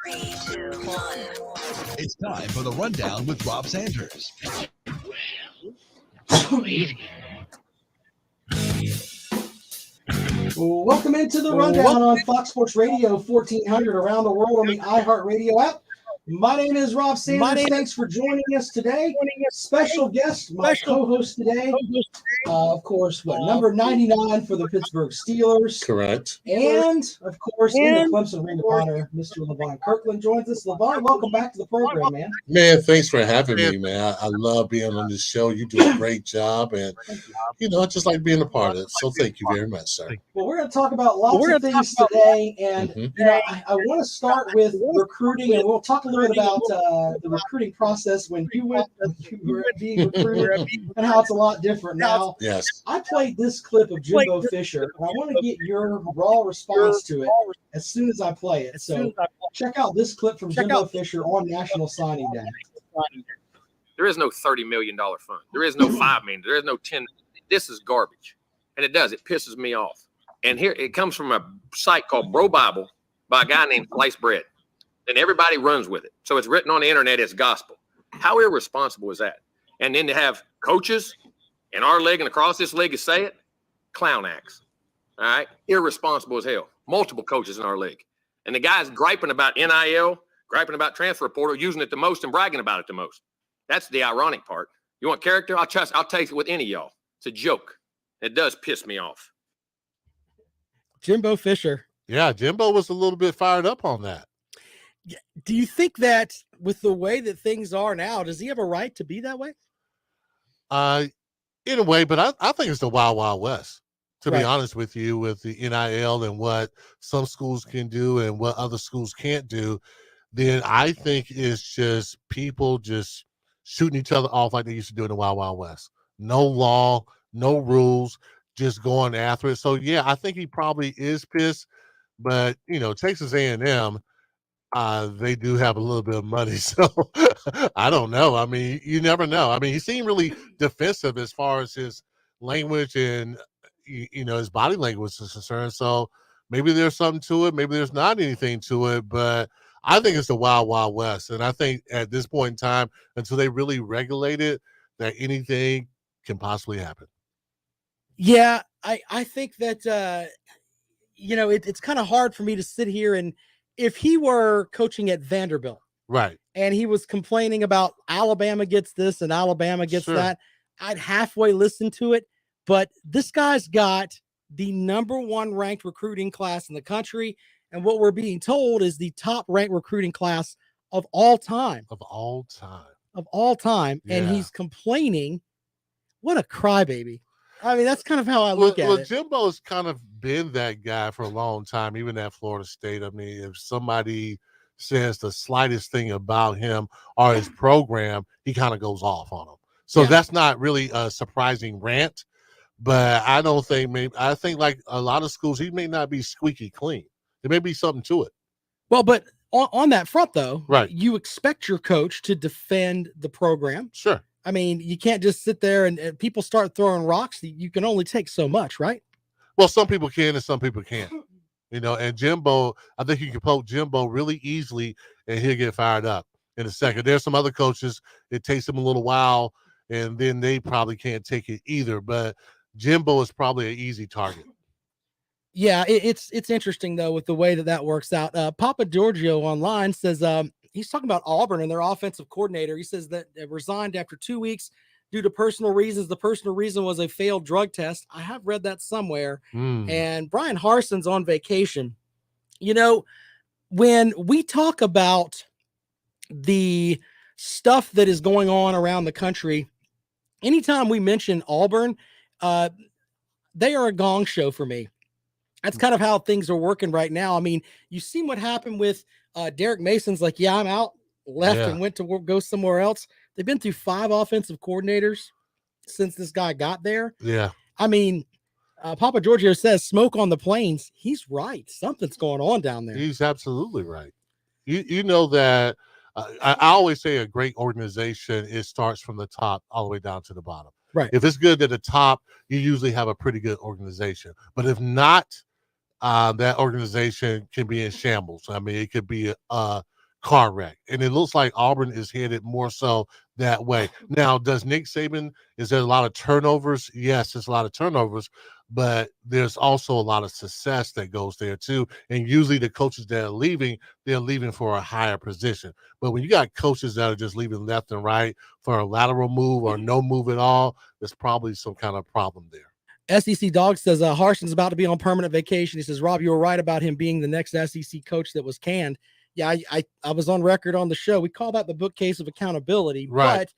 3, 2, 1. It's time for the Rundown with Rob Sanders. Welcome into the Rundown on Fox Sports Radio 1400 around the world on the iHeartRadio app. My name is Rob Sanders. Thanks for joining us today. Special guest, my co-host today, of course, number 99 for the Pittsburgh Steelers. Correct. And, of course, in the Clemson Ring of Honor, Mr. Levon Kirkland joins us. Levon, welcome back to the program, man. Man, thanks for having me, man. I love being on this show. You do a great job, and, I just like being a part of it. So thank you very much, sir. Well, we're going to talk about lots of things today, and, I want to start with recruiting, and we'll talk a little bit about the recruiting process when you were being recruited and how it's a lot different now. Yes. I played this clip of Jimbo Fisher, and I want to get your raw response to it as soon as I play it. So check out this clip from Jimbo Fisher on National Signing Day. There is no $30 million fund. There is no $5 million. There is no $10 million. This is garbage. And it does. It pisses me off. And here it comes from a site called Bro Bible by a guy named Slice Bread. And everybody runs with it. So it's written on the internet as gospel. How irresponsible is that? And then to have coaches in our league and across this league say it, clown acts. All right? Irresponsible as hell. Multiple coaches in our league. And the guy's griping about NIL, griping about transfer portal, using it the most and bragging about it the most. That's the ironic part. You want character? I'll take it with any of y'all. It's a joke. It does piss me off. Jimbo Fisher. Yeah, Jimbo was a little bit fired up on that. Do you think that with the way that things are now, does he have a right to be that way? In a way, but I think it's the Wild Wild West, to be honest with you, with the NIL and what some schools can do and what other schools can't do. Then I think it's just people just shooting each other off like they used to do in the Wild Wild West. No law, no rules, just going after it. So, yeah, I think he probably is pissed. But, Texas A&M, they do have a little bit of money. So, I don't know. I mean, you never know. I mean, he seemed really defensive as far as his language and, his body language is concerned. So, maybe there's something to it. Maybe there's not anything to it. But I think it's the Wild Wild West. And I think at this point in time, until they really regulate it, that anything can possibly happen. Yeah, I think that, it's kind of hard for me to sit here and if he were coaching at Vanderbilt. Right. And he was complaining about Alabama gets this and Alabama gets that, I'd halfway listen to it. But this guy's got the number 1 ranked recruiting class in the country. And what we're being told is the top ranked recruiting class of all time. Of all time. Yeah. And he's complaining. What a crybaby. I mean, that's kind of how I look at it. Jimbo's kind of been that guy for a long time, even at Florida State. I mean, if somebody says the slightest thing about him or his program, he kind of goes off on them. So that's not really a surprising rant. But I don't think I think like a lot of schools, he may not be squeaky clean. There may be something to it. Well, but on that front, though, right, you expect your coach to defend the program. Sure. I mean, you can't just sit there and people start throwing rocks. You can only take so much, right? Well, some people can and some people can't. And Jimbo, I think you can poke Jimbo really easily and he'll get fired up in a second. There's some other coaches, it takes them a little while, and then they probably can't take it either. But Jimbo is probably an easy target. Yeah, it's interesting, though, with the way that works out. Papa Giorgio online says he's talking about Auburn and their offensive coordinator. He says that it resigned after 2 weeks due to personal reasons. The personal reason was a failed drug test. I have read that somewhere. And Brian Harson's on vacation. When we talk about the stuff that is going on around the country, anytime we mention Auburn, they are a gong show for me. That's kind of how things are working right now. I mean, you seen what happened with Derek Mason's like, I'm out, left and went to go somewhere else. They've been through 5 offensive coordinators since this guy got there. Yeah. I mean, Papa Giorgio says smoke on the plains. He's right. Something's going on down there. He's absolutely right. You know that I always say a great organization, it starts from the top all the way down to the bottom. Right. If it's good at the top, you usually have a pretty good organization. But if not, that organization can be in shambles. I mean, it could be a car wreck. And it looks like Auburn is headed more so that way. Now, does Nick Saban, is there a lot of turnovers? Yes, there's a lot of turnovers, but there's also a lot of success that goes there too. And usually the coaches that are leaving, they're leaving for a higher position. But when you got coaches that are just leaving left and right for a lateral move or no move at all, there's probably some kind of problem there. SEC Dog says Harson's about to be on permanent vacation. He says, Rob, you were right about him being the next SEC coach that was canned. Yeah, I was on record on the show. We call that the bookcase of accountability. Right.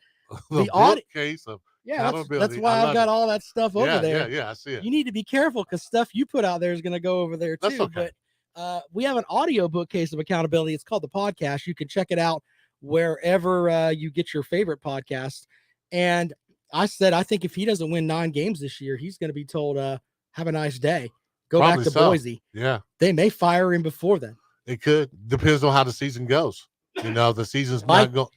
But the bookcase of accountability. That's why I've got all that stuff over there. Yeah, I see it. You need to be careful because stuff you put out there is going to go over there too. That's okay. But we have an audio bookcase of accountability. It's called The Podcast. You can check it out wherever you get your favorite podcast. And I said, I think if he doesn't win 9 games this year, he's going to be told, have a nice day. Go Probably back to so. Boise. Yeah. They may fire him before then. It could. Depends on how the season goes. You know, the season's not going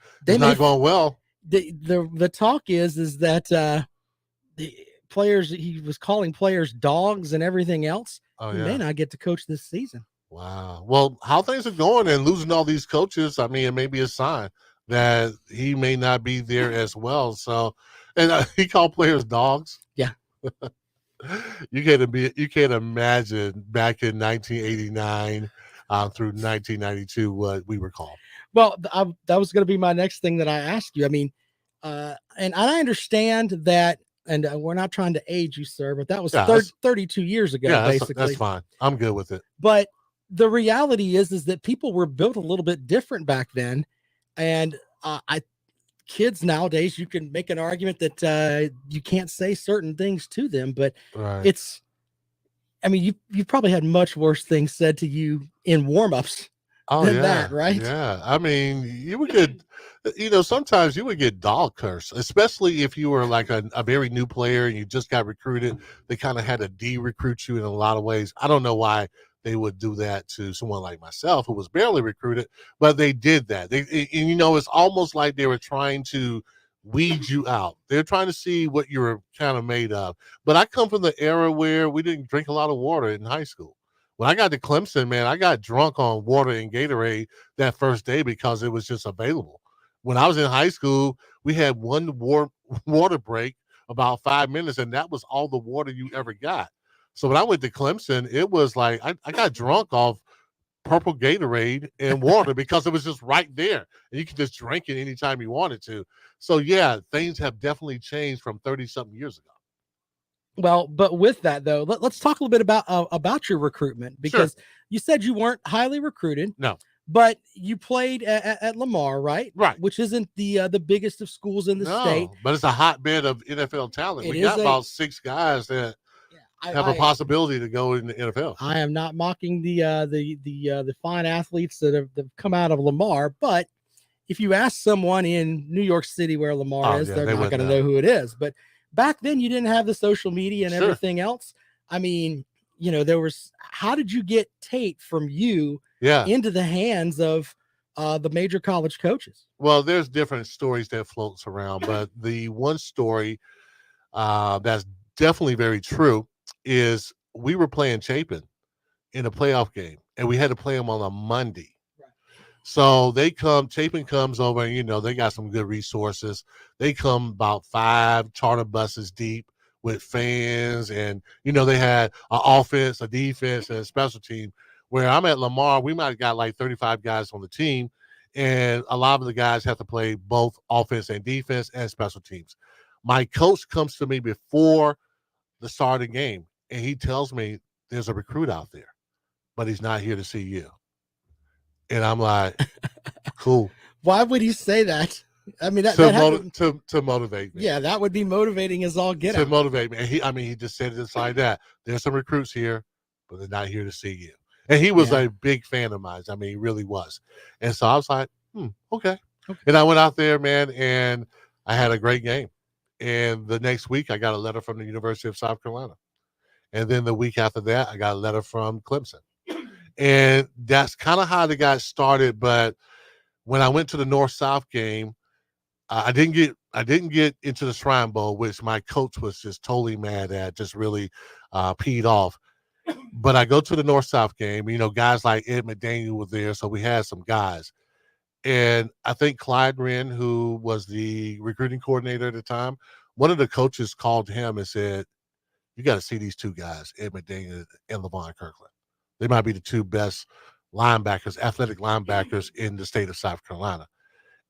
well. The talk is that the players, he was calling players dogs and everything else. He may not get to coach this season. Wow. Well, how things are going and losing all these coaches, I mean, it may be a sign that he may not be there as well. So, and he called players dogs. Yeah. You can't imagine back in 1989 through 1992 what we were called. Well, that was going to be my next thing that I asked you. I mean, and I understand that, and we're not trying to age you, sir, but that was 32 years ago, basically. That's fine. I'm good with it. But the reality is that people were built a little bit different back then. And kids nowadays, you can make an argument that you can't say certain things to them, but you probably had much worse things said to you in warm-ups than that, right? Yeah. I mean, you would get, sometimes you would get dog curse, especially if you were like a very new player and you just got recruited. They kind of had to de-recruit you in a lot of ways. I don't know why they would do that to someone like myself who was barely recruited, but they did that. It's almost like they were trying to weed you out. They're trying to see what you were kind of made of. But I come from the era where we didn't drink a lot of water in high school. When I got to Clemson, man, I got drunk on water and Gatorade that first day because it was just available. When I was in high school, we had one water break about 5 minutes, and that was all the water you ever got. So when I went to Clemson, it was like I got drunk off purple Gatorade and water because it was just right there. And you could just drink it anytime you wanted to. So, yeah, things have definitely changed from 30-something years ago. Well, but with that, though, let's talk a little bit about your recruitment, because you said you weren't highly recruited. No. But you played at Lamar, right? Right. Which isn't the biggest of schools in the state. But it's a hotbed of NFL talent. We got about 6 guys that have a possibility to go in the NFL. I am not mocking the fine athletes that have come out of Lamar, but if you ask someone in New York City where Lamar is, they're not going to know who it is. But back then, you didn't have the social media and everything else. I mean, how did you get Tate from you into the hands of the major college coaches? Well, there's different stories that floats around, but the one story that's definitely very true is we were playing Chapin in a playoff game, and we had to play them on a Monday. Right. So Chapin comes over, and, they got some good resources. They come about 5 charter buses deep with fans, and, they had an offense, a defense, and a special team. Where I'm at Lamar, we might have got like 35 guys on the team, and a lot of the guys have to play both offense and defense and special teams. My coach comes to me before the start of the game, and he tells me there's a recruit out there, but he's not here to see you. And I'm like, cool. Why would he say that? I mean, to motivate me. Yeah, that would be motivating as all get out. To motivate me. And he just said it just like that. There's some recruits here, but they're not here to see you. And he was a big fan of mine. I mean, he really was. And so I was like, okay. And I went out there, man, and I had a great game. And the next week, I got a letter from the University of South Carolina. And then the week after that, I got a letter from Clemson. And that's kind of how they got started. But when I went to the North-South game, I didn't get into the Shrine Bowl, which my coach was just totally mad at, just really peed off. But I go to the North-South game, guys like Ed McDaniel was there, so we had some guys. And I think Clyde Wren, who was the recruiting coordinator at the time, one of the coaches called him and said, you got to see these two guys, Ed McDaniel and Levon Kirkland. They might be the two best linebackers, athletic linebackers in the state of South Carolina.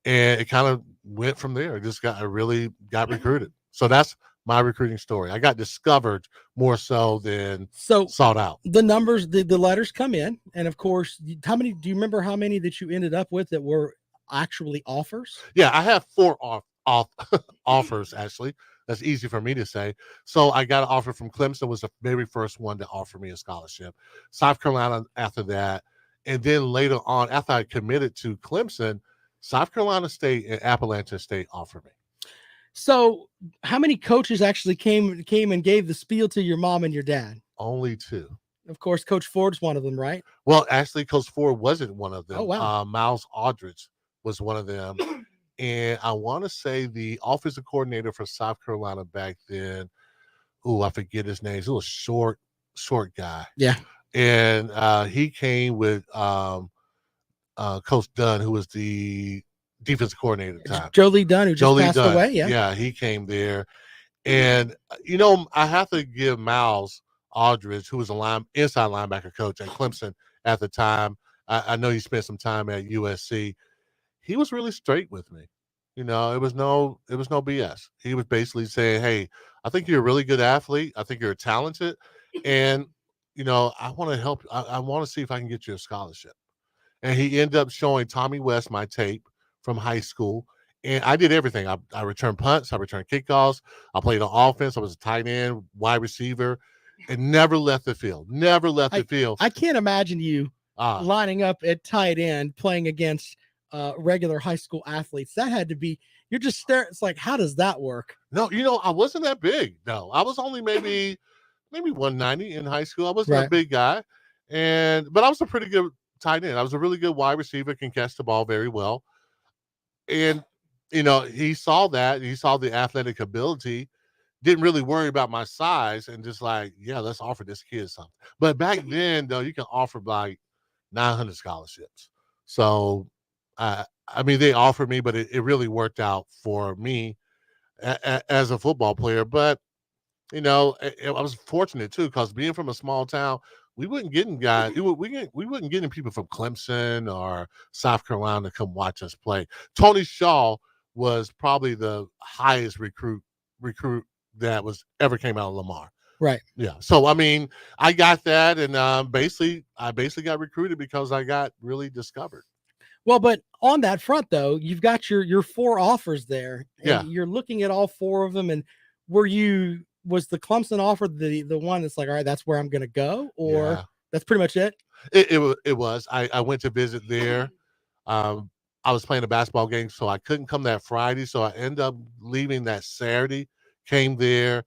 And it kind of went from there. I really got recruited. So that's my recruiting story. I got discovered more so than sought out. The numbers, the letters come in. And of course, do you remember how many that you ended up with that were actually offers? Yeah, I have 4 offers, actually. That's easy for me to say. So I got an offer from Clemson, was the very first one to offer me a scholarship. South Carolina after that. And then later on, after I committed to Clemson, South Carolina State and Appalachian State offered me. So how many coaches actually came and gave the spiel to your mom and your dad? Only 2. Of course, Coach Ford's one of them, right? Well, actually, Coach Ford wasn't one of them. Oh, wow. Miles Aldridge was one of them. And I want to say the offensive coordinator for South Carolina back then, I forget his name. He was a short guy. Yeah. And he came with Coach Dunn, who was the defensive coordinator at the time. Joe Lee Dunn, who just passed away. Yeah. Yeah, he came there. And, I have to give Miles Aldridge, who was an inside linebacker coach at Clemson at the time. I know he spent some time at USC. He was really straight with me. It was no BS. He was basically saying, hey, I think you're a really good athlete. I think you're talented. And, I want to help. I want to see if I can get you a scholarship. And he ended up showing Tommy West my tape from high school. And I did everything. I returned punts. I returned kickoffs. I played on offense. I was a tight end, wide receiver, and never left the field. I can't imagine you lining up at tight end playing against regular high school athletes. That had to be, you're just staring. It's like, how does that work? No, I wasn't that big. No, I was only maybe 190 in high school. I wasn't a big guy. But I was a pretty good tight end. I was a really good wide receiver, can catch the ball very well. And, he saw that. He saw the athletic ability, didn't really worry about my size, and just like, yeah, let's offer this kid something. But back then, though, you can offer like 900 scholarships. So, they offered me, but it really worked out for me as a football player. But, I was fortunate, too, because being from a small town, we wouldn't getting guys. We wouldn't getting people from Clemson or South Carolina to come watch us play. Tony Shaw was probably the highest recruit that was ever came out of Lamar. Right. Yeah. So I got that, and I basically got recruited because I got really discovered. Well, but on that front, though, you've got your 4 offers there. And yeah. You're looking at all 4 of them, and was the Clemson offer the one that's like, all right, that's where I'm going to go, or that's pretty much it? It was. I went to visit there. I was playing a basketball game, so I couldn't come that Friday. So I ended up leaving that Saturday, came there.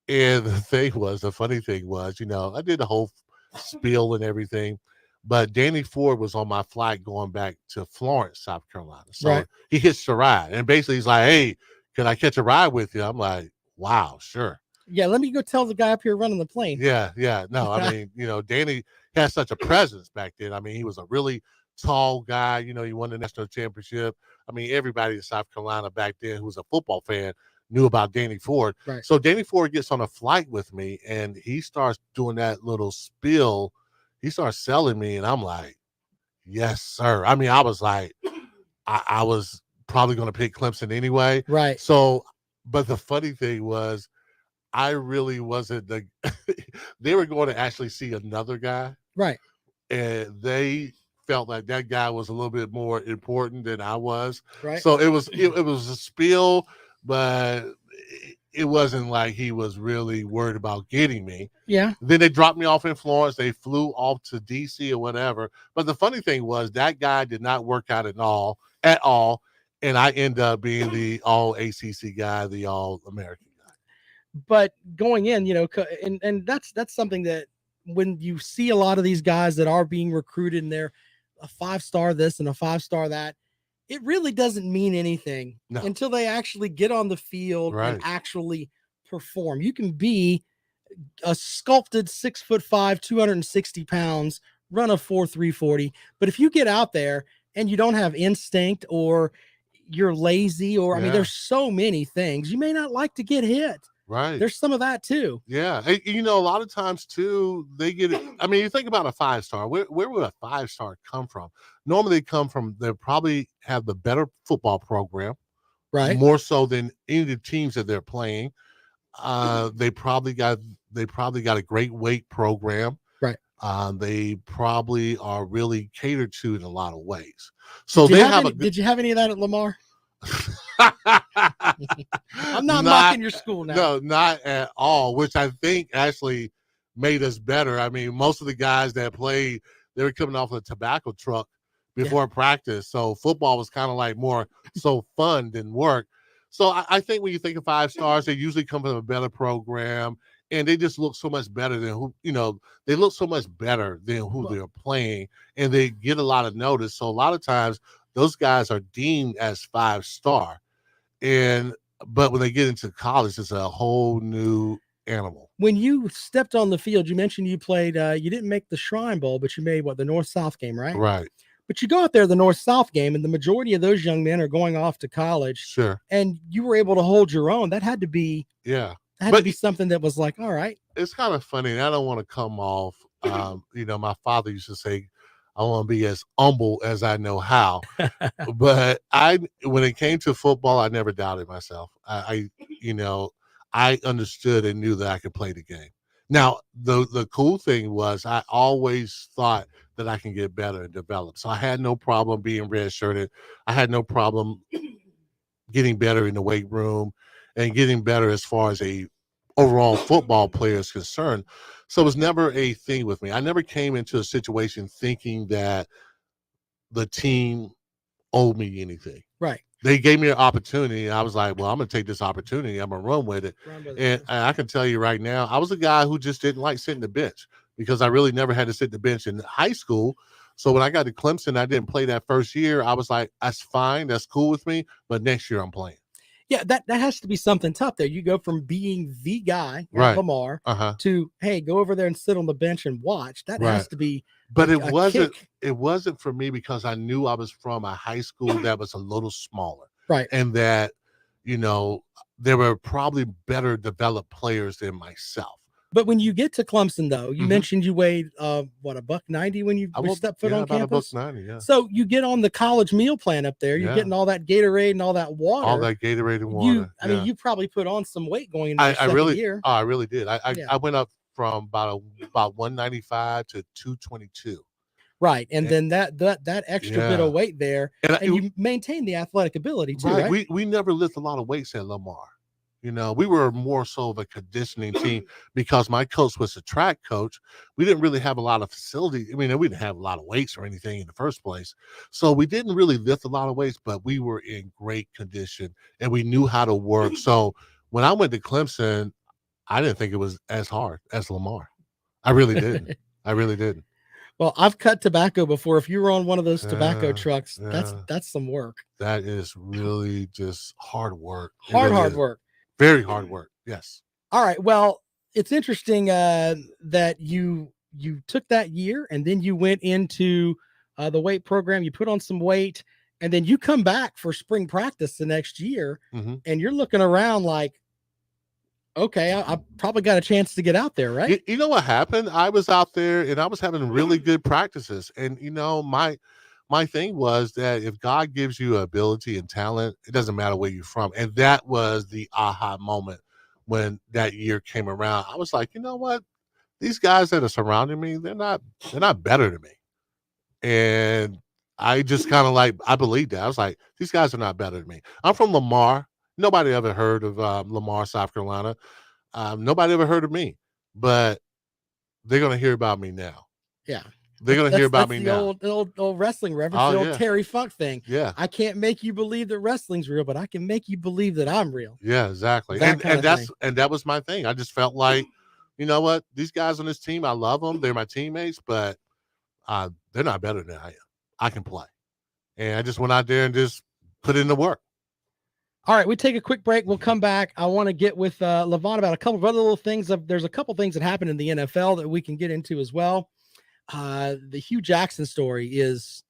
And the funny thing was, I did the whole spiel and everything, but Danny Ford was on my flight going back to Florence, South Carolina. So he hitched a ride, and basically he's like, hey, can I catch a ride with you? I'm like, wow, sure. Yeah, let me go tell the guy up here running the plane. Yeah. No, Danny had such a presence back then. He was a really tall guy. He won the national championship. Everybody in South Carolina back then who was a football fan knew about Danny Ford. Right. So Danny Ford gets on a flight with me, and he starts doing that little spiel. He starts selling me, and I'm like, yes, sir. I was like, I was probably going to pick Clemson anyway. Right. So, but the funny thing was, I really wasn't they were going to actually see another guy. Right. And they felt like that guy was a little bit more important than I was. Right. So it was a spiel, but it wasn't like he was really worried about getting me. Yeah. Then they dropped me off in Florence. They flew off to DC or whatever. But the funny thing was that guy did not work out at all. And I end up being the all ACC guy, the all American guy. But going in, and that's something that when you see a lot of these guys that are being recruited and they're a 5-star this and a 5-star that, it really doesn't mean anything until they actually get on the field and actually perform. You can be a sculpted 6'5", 260 pounds, run a 4.340. But if you get out there and you don't have instinct, or you're lazy, or I mean, there's so many things. You may not like to get hit. Right. There's some of that too. Yeah. You know, a lot of times too, they get it. I mean, you think about a 5-star. Where would a 5-star come from? Normally they probably have the better football program, right? More so than any of the teams that they're playing. They probably got a great weight program. Right. They probably are really catered to in a lot of ways. So did you have any of that at Lamar? I'm not mocking your school now. No, not at all, which I think actually made us better. I mean, most of the guys that played, they were coming off a tobacco truck before practice. So football was kind of like more so fun than work. So I think when you think of 5-stars, they usually come from a better program, and they just look so much better than they look so much better than who they're playing, and they get a lot of notice. So a lot of times those guys are deemed as 5-star. But when they get into college, it's a whole new animal. When you stepped on the field, you mentioned you played, you didn't make the Shrine Bowl, but you made the North-South game, right? Right. But you go out there, the North-South game, and the majority of those young men are going off to college. Sure. And you were able to hold your own. That had to be, to be something that was like, all right. It's kind of funny. And I don't want to come off, my father used to say, I want to be as humble as I know how. But when it came to football, I never doubted myself. I understood and knew that I could play the game. Now, the cool thing was I always thought that I can get better and develop. So I had no problem being redshirted. I had no problem getting better in the weight room and getting better as far as a overall football player is concerned. So it was never a thing with me. I never came into a situation thinking that the team owed me anything. Right. They gave me an opportunity, and I was like, well, I'm going to take this opportunity. I'm going to run with it. And I can tell you right now, I was a guy who just didn't like sitting the bench because I really never had to sit the bench in high school. So when I got to Clemson, I didn't play that first year. I was like, that's fine. That's cool with me. But next year I'm playing. Yeah, that has to be something tough there. You go from being the guy at Lamar to, hey, go over there and sit on the bench and watch. That has to be it wasn't for me because I knew I was from a high school that was a little smaller. Right. And that, there were probably better developed players than myself. But when you get to Clemson, though, you mentioned you weighed $190 when you stepped foot on campus. About $190, yeah. So you get on the college meal plan up there. You're getting all that Gatorade and all that water. All that Gatorade and water. I mean, you probably put on some weight going into the second year. Oh, I really did. I went up from about 195 to 222. Right, and then that extra bit of weight there, and you maintain the athletic ability too. Right. We never lifted a lot of weights at Lamar. We were more so of a conditioning team because my coach was a track coach. We didn't really have a lot of facilities. I mean, we didn't have a lot of weights or anything in the first place. So we didn't really lift a lot of weights, but we were in great condition and we knew how to work. So when I went to Clemson, I didn't think it was as hard as Lamar. I really didn't. I really didn't. Well, I've cut tobacco before. If you were on one of those tobacco trucks, that's some work. That is really just hard work. Hard work. Very hard work. Yes. All right. Well, it's interesting that you took that year and then you went into the weight program. You put on some weight and then you come back for spring practice the next year and you're looking around like, okay, I probably got a chance to get out there, right? You know what happened? I was out there and I was having really good practices. And, my thing was that if God gives you ability and talent, it doesn't matter where you're from. And that was the aha moment when that year came around. I was like, you know what? These guys that are surrounding me, they're not better than me. And I just kind of I believed that. I was like, these guys are not better than me. I'm from Lamar. Nobody ever heard of Lamar, South Carolina. Nobody ever heard of me. But they're going to hear about me now. Yeah. They're going to hear about me now. The old wrestling reference, the old Terry Funk thing. Yeah. I can't make you believe that wrestling's real, but I can make you believe that I'm real. Yeah, exactly. And that was my thing. I just felt like, you know what? These guys on this team, I love them. They're my teammates, but they're not better than I am. I can play. And I just went out there and just put in the work. All right, we take a quick break. We'll come back. I want to get with Levon about a couple of other little things. There's a couple things that happened in the NFL that we can get into as well. The Hugh Jackson story is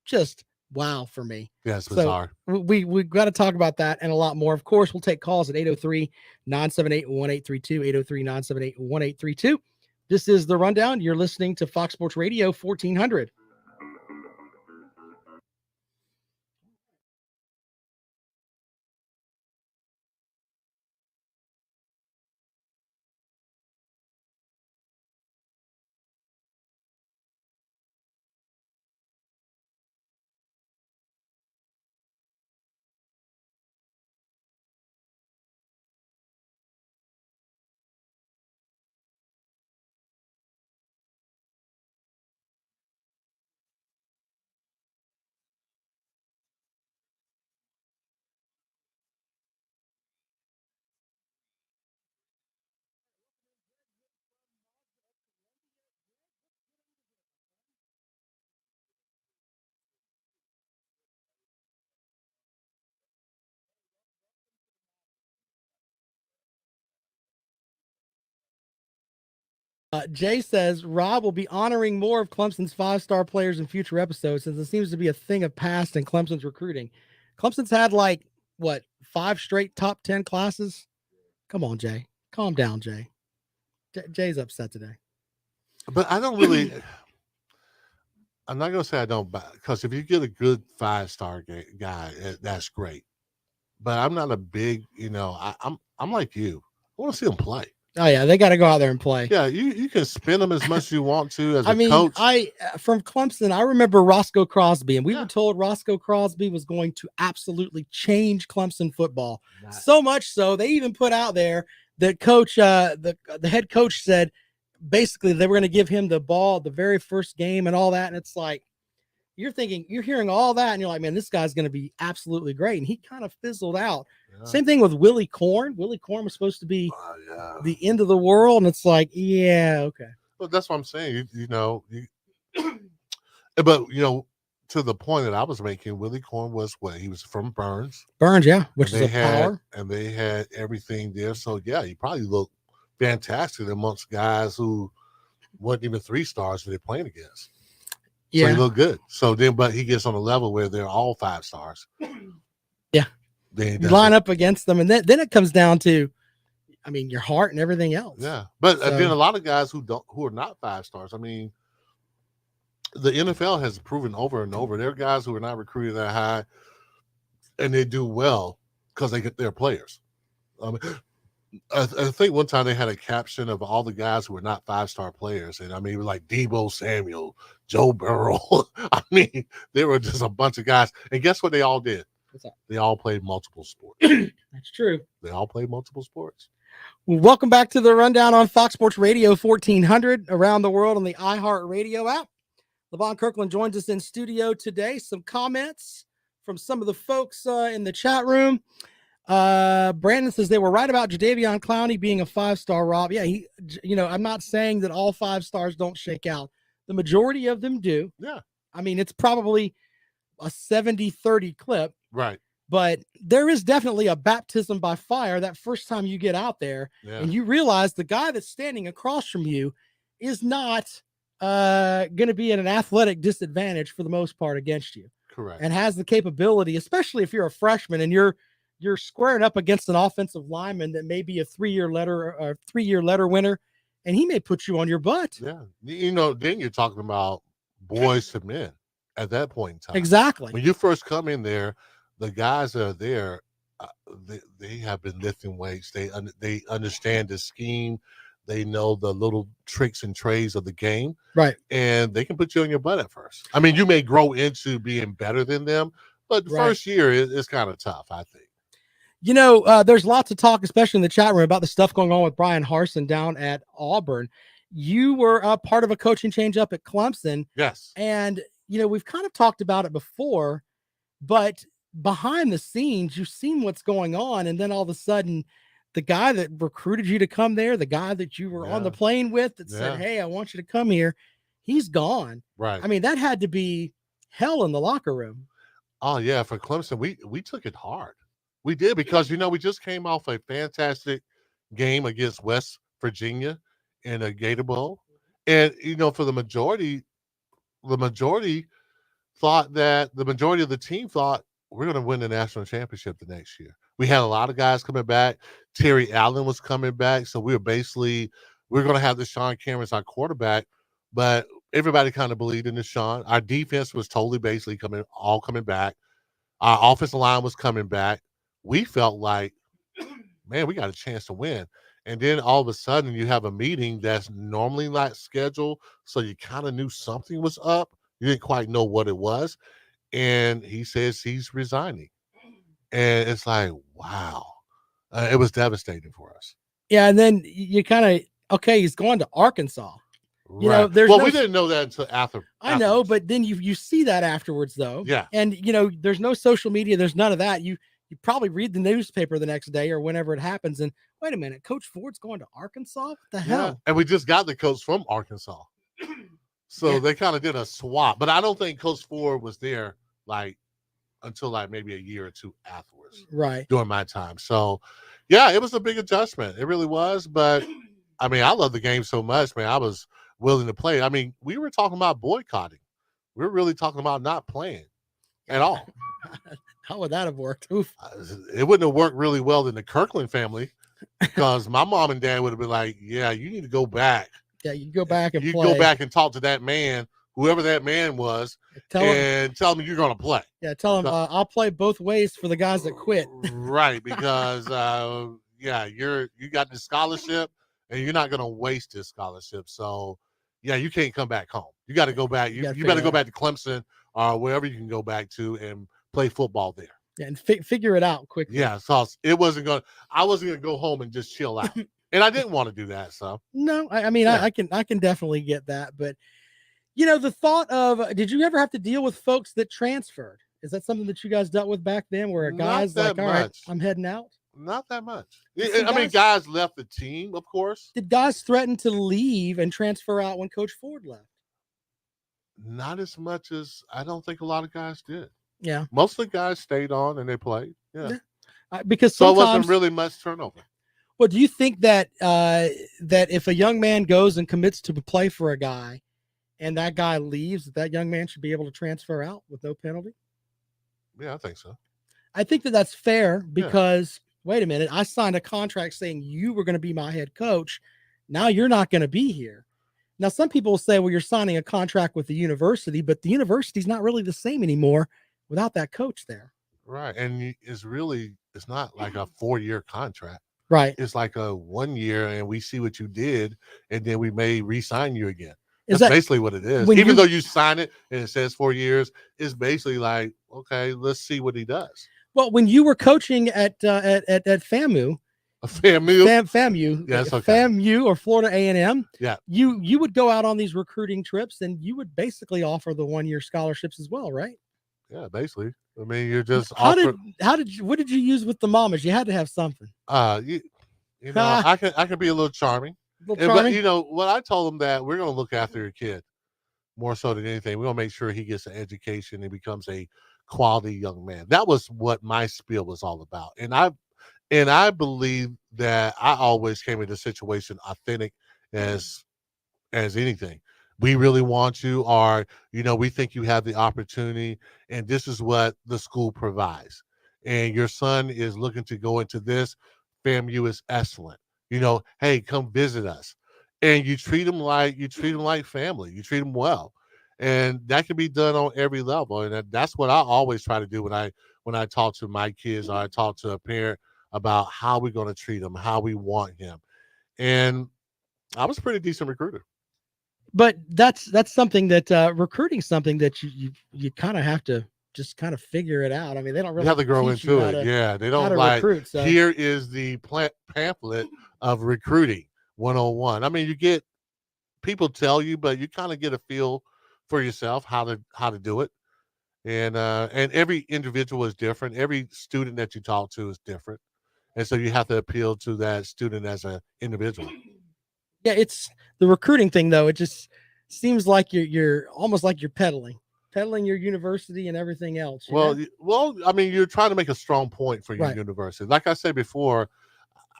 just wow for me. Yeah, it's bizarre. So we got to talk about that and a lot more. Of course, we'll take calls at 803-978-1832, 803-978-1832. This is The Rundown. You're listening to Fox Sports Radio 1400. Jay says Rob will be honoring more of Clemson's 5-star players in future episodes, since it seems to be a thing of past in Clemson's recruiting. Clemson's had 5 straight top 10 classes. Come on, Jay. Calm down, Jay. Jay's upset today. But I don't really. I'm not going to say I don't, because if you get a good 5-star guy, that's great. But I'm not a big, I'm like you. I want to see him play. Oh yeah, they got to go out there and play. Yeah, you can spin them as much as you want to as coach. I from Clemson, I remember Roscoe Crosby, and we were told Roscoe Crosby was going to absolutely change Clemson football. Nice. So much so they even put out there that coach, the head coach said basically they were going to give him the ball the very first game and all that. And it's like you're hearing all that, and you're like, man, this guy's going to be absolutely great. And he kind of fizzled out. Yeah. Same thing with Willie Corn. Willie Corn was supposed to be the end of the world, and it's like, yeah, okay. Well, that's what I'm saying. But to the point that I was making, Willie Corn was he was from Burns. Burns, yeah, which is a power. And they had everything there. So yeah, he probably looked fantastic amongst guys who weren't even 3 stars that they're playing against. Yeah. So he looked good. So then, but he gets on a level where they're all 5 stars. Yeah. You line up against them, and then it comes down to, your heart and everything else. Yeah. But then a lot of guys who are not 5 stars. The NFL has proven over and over, there are guys who are not recruited that high, and they do well because they get their players. I think one time they had a caption of all the guys who were not 5-star players. And it was like Debo Samuel, Joe Burrow. They were just a bunch of guys. And guess what they all did? What's that? They all played multiple sports. That's true. They all played multiple sports. Well, welcome back to the Rundown on Fox Sports Radio 1400 around the world on the iHeart Radio app. Levon Kirkland joins us in studio today. Some comments from some of the folks in the chat room. Brandon says they were right about Jadeveon Clowney being a 5-star, Rob. Yeah, I'm not saying that all 5 stars don't shake out. The majority of them do. Yeah. It's probably a 70-30 clip. Right. But there is definitely a baptism by fire that first time you get out there and you realize the guy that's standing across from you is not going to be at an athletic disadvantage for the most part against you. Correct. And has the capability, especially if you're a freshman and you're squaring up against an offensive lineman that may be a 3-year letter winner, and he may put you on your butt. Yeah. Then you're talking about boys to men at that point in time. Exactly. When you first come in there, the guys that are there, they have been lifting weights. They understand the scheme. They know the little tricks and trades of the game. Right. And they can put you on your butt at first. You may grow into being better than them, but the first year is kind of tough, I think. There's lots of talk, especially in the chat room, about the stuff going on with Brian Harsin down at Auburn. You were a part of a coaching change up at Clemson. Yes. And, we've kind of talked about it before, but behind the scenes, you've seen what's going on. And then all of a sudden, the guy that recruited you to come there, the guy that you were on the plane with that said, hey, I want you to come here, he's gone. Right. That had to be hell in the locker room. Oh, yeah. For Clemson, we took it hard. We did because, we just came off a fantastic game against West Virginia in a Gator Bowl. And, for the majority thought that the majority of the team thought we're going to win the national championship the next year. We had a lot of guys coming back. Terry Allen was coming back. So we're going to have Deshaun Cameron as our quarterback, but everybody kind of believed in Deshaun. Our defense was totally basically coming back. Our offensive line was coming back. We felt like, man, we got a chance to win. And then all of a sudden you have a meeting that's normally not scheduled. So you kind of knew something was up. You didn't quite know what it was. And he says he's resigning. And it's like, wow. It was devastating for us. Yeah, and then you kind of, okay, he's going to Arkansas. Right. We didn't know that until after. I know, but then you see that afterwards, though. Yeah. And, there's no social media. There's none of that. You probably read the newspaper the next day or whenever it happens. And wait a minute, Coach Ford's going to Arkansas? What the hell? And we just got the coach from Arkansas. So they kind of did a swap. But I don't think Coach Ford was there until maybe a year or two afterwards. Right. During my time. So, yeah, it was a big adjustment. It really was. But, I love the game so much, man. I was willing to play. We were talking about boycotting. We were really talking about not playing at all. How would that have worked? Oof. It wouldn't have worked really well in the Kirkland family because my mom and dad would have been like, yeah, you need to go back. Yeah, you go back and you play. go back and talk to that man, whoever that man was, tell him you're going to play. Yeah, tell him I'll play both ways for the guys that quit. Right, because you got the scholarship and you're not going to waste this scholarship. So, yeah, you can't come back home. You got to go back. You better go back to Clemson or wherever you can go back to and play football there. Yeah, and figure it out quickly. Yeah, so I wasn't going to go home and just chill out. And I didn't want to do that. So no, I can definitely get that. But the thought of, did you ever have to deal with folks that transferred? Is that something that you guys dealt with back then where a guy's like, all right, I'm heading out? Not that much. Guys left the team, of course. Did guys threaten to leave and transfer out when Coach Ford left? Not as much as I don't think a lot of guys did. Yeah. Most of the guys stayed on and they played. Yeah. Because so it wasn't really much turnover. Well, do you think that that if a young man goes and commits to play for a guy and that guy leaves, that young man should be able to transfer out with no penalty? Yeah, I think so. I think that that's fair because, wait a minute, I signed a contract saying you were going to be my head coach. Now you're not going to be here. Now, some people will say, well, you're signing a contract with the university, but the university's not really the same anymore without that coach there. Right. And it's not like a 4-year contract. Right. It's like a 1 year and we see what you did and then we may re-sign you again. That's basically what it is. Even though you sign it and it says 4 years, it's basically like, okay, let's see what he does. Well, when you were coaching at FAMU, FAMU, yes, okay. FAMU or Florida A&M, yeah, you would go out on these recruiting trips and you would basically offer the 1-year scholarships as well, right? Yeah, basically. You're just what did you use with the mamas? You had to have something. I can be a little charming. But what I told them that we're going to look after your kid more so than anything. We're going to make sure he gets an education and becomes a quality young man. That was what my spiel was all about. And I believe that I always came into the situation authentic as anything. We really want you, or, we think you have the opportunity, and this is what the school provides. And your son is looking to go into this. FAMU is excellent. Hey, come visit us. And you treat them like family. You treat them well. And that can be done on every level. And that's what I always try to do when I talk to my kids or I talk to a parent about how we're going to treat him, how we want him. And I was a pretty decent recruiter. But that's something that recruiting something that you kind of have to just kind of figure it out. They don't really have to grow into it. They don't recruit, so. Here is the pamphlet of recruiting 101. You get people tell you, but you kind of get a feel for yourself how to do it. And every individual is different. Every student that you talk to is different. And so you have to appeal to that student as an individual. Yeah, it's the recruiting thing though. It just seems like you're almost like you're peddling. peddling your university and everything else. Well, I mean, you're trying to make a strong point for your Right. university. Like I said before,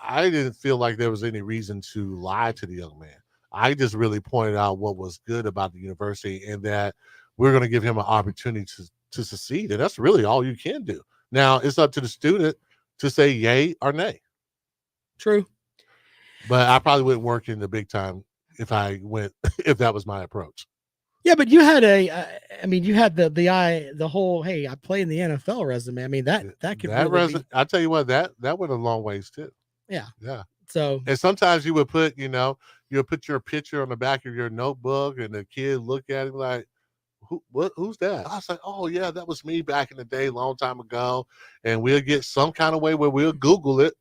I didn't feel like there was any reason to lie to the young man. I just really pointed out what was good about the university and that we're going to give him an opportunity to succeed. And that's really all you can do. Now, it's up to the student to say yay or nay. True. But I probably wouldn't work in the big time if that was my approach. Yeah, but you had you had the whole, hey, I play in the NFL resume. I mean, that could really be... I'll tell you what, that went a long ways too. Yeah. Yeah. So, and sometimes you would put, you'll put your picture on the back of your notebook and the kid look at it like, who's that? I was like, oh yeah, that was me back in the day, long time ago. And we'll get some kind of way where we'll Google it.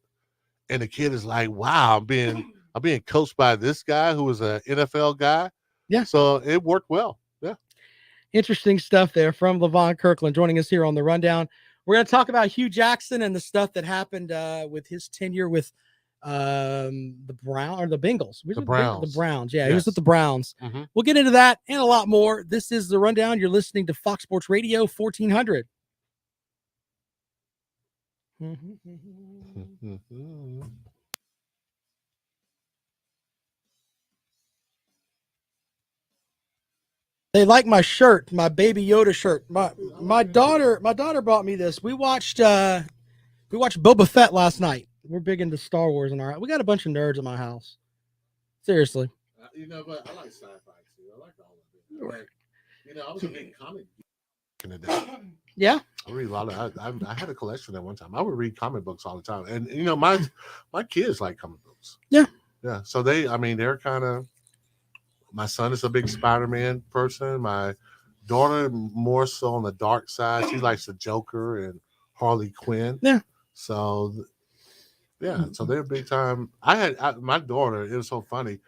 And the kid is like, wow, I'm being coached by this guy who was an NFL guy. Yeah. So it worked well. Yeah. Interesting stuff there from Levon Kirkland joining us here on the Rundown. We're going to talk about Hugh Jackson and the stuff that happened with his tenure with the Bengals. The Browns. The Browns. Yeah, yes. He was with the Browns. Mm-hmm. We'll get into that and a lot more. This is the Rundown. You're listening to Fox Sports Radio 1400. They like my shirt, my Baby Yoda shirt. My daughter brought me this. We watched Boba Fett last night. We're big into Star Wars and we got a bunch of nerds in my house. Seriously. But I like sci-fi too. I like all of it. Right. I was a big comic in the day. Yeah. I read a lot of. I had a collection at one time. I would read comic books all the time, and my kids like comic books. Yeah. Yeah. So they're kind of. My son is a big Spider-Man person. My daughter more so on the dark side. She likes the Joker and Harley Quinn. Yeah. So, yeah. So they're big time. My daughter. It was so funny.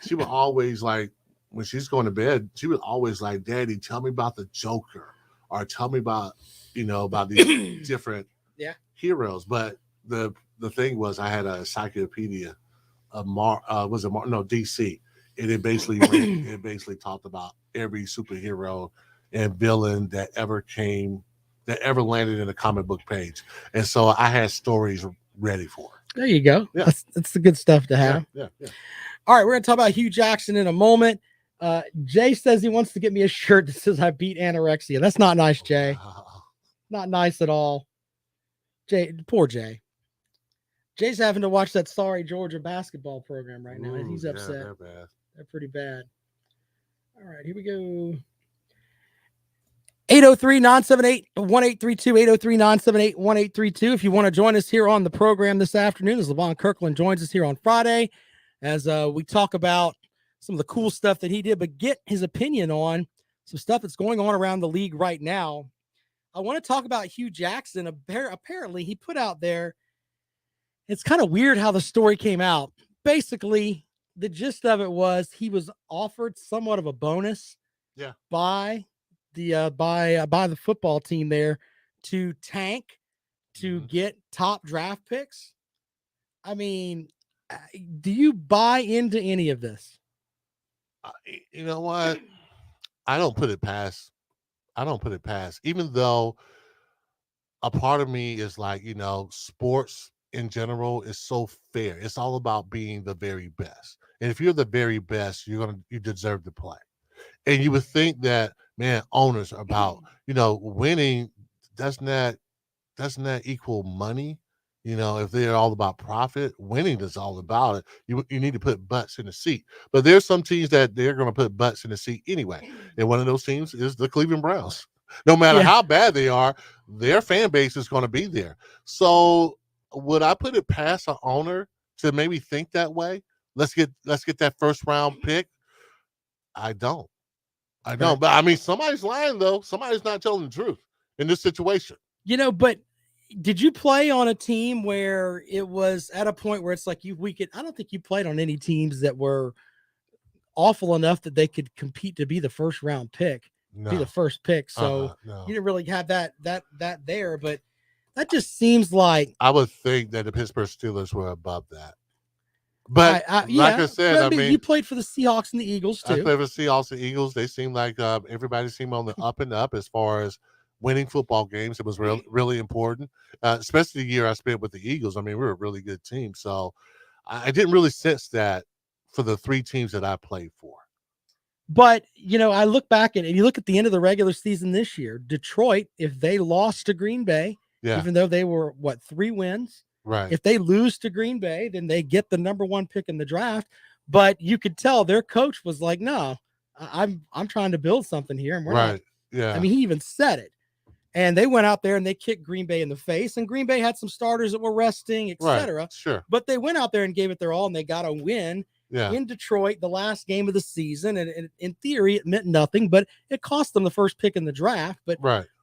She would always like when she's going to bed. She would always like, "Daddy, tell me about the Joker, or tell me about about these different heroes." But the thing was, I had a encyclopedia of DC. And it basically talked about every superhero and villain that ever landed in a comic book page. And so I had stories ready for it. There you go. Yeah. That's the good stuff to have. Yeah. All right, we're going to talk about Hugh Jackson in a moment. Jay says he wants to get me a shirt that says I beat anorexia. That's not nice, Jay. Wow. Not nice at all. Jay, poor Jay. Jay's having to watch that sorry Georgia basketball program right now. He's upset. They're bad. They're pretty bad. All right, here we go. 803-978-1832, 803-978-1832. If you want to join us here on the program this afternoon, as Levon Kirkland joins us here on Friday, as we talk about some of the cool stuff that he did, but get his opinion on some stuff that's going on around the league right now. I want to talk about Hugh Jackson. Apparently, he put out there, it's kind of weird how the story came out. Basically, the gist of it was he was offered somewhat of a bonus by the football team there to tank to get top draft picks. I mean, do you buy into any of this? You know what? I don't put it past. Even though a part of me is like, sports in general is so fair. It's all about being the very best. And if you're the very best, you deserve to play. And you would think that, man, owners are about, winning doesn't that equal money? If they're all about profit, winning is all about it. You need to put butts in the seat. But there's some teams that they're going to put butts in the seat anyway. And one of those teams is the Cleveland Browns. No matter how bad they are, their fan base is going to be there. So would I put it past an owner to maybe think that way? Let's get that first round pick. I don't. But I mean, somebody's lying though. Somebody's not telling the truth in this situation. But did you play on a team where it was at a point where it's like I don't think you played on any teams that were awful enough that they could compete to be the first round pick, be the first pick. So no. You didn't really have that there, but that just seems like I would think that the Pittsburgh Steelers were above that. But yeah, like I said, I mean, you played for the Seahawks and the Eagles I too. played for the Seahawks and Eagles. They seem like everybody seemed on the up and up as far as winning football games. It was really important, especially the year I spent with the Eagles. I mean, we were a really good team. So I didn't really sense that for the 3 teams that I played for. But, I look back and you look at the end of the regular season this year, Detroit, if they lost to Green Bay, even though they were 3 wins, right? If they lose to Green Bay, then they get the number 1 pick in the draft. But you could tell their coach was like, no, I'm trying to build something here. And we're not. Yeah. I mean, he even said it. And they went out there and they kicked Green Bay in the face. And Green Bay had some starters that were resting, etc. Right. Sure. But they went out there and gave it their all, and they got a win in Detroit, the last game of the season. And in theory, it meant nothing, but it cost them the first pick in the draft. But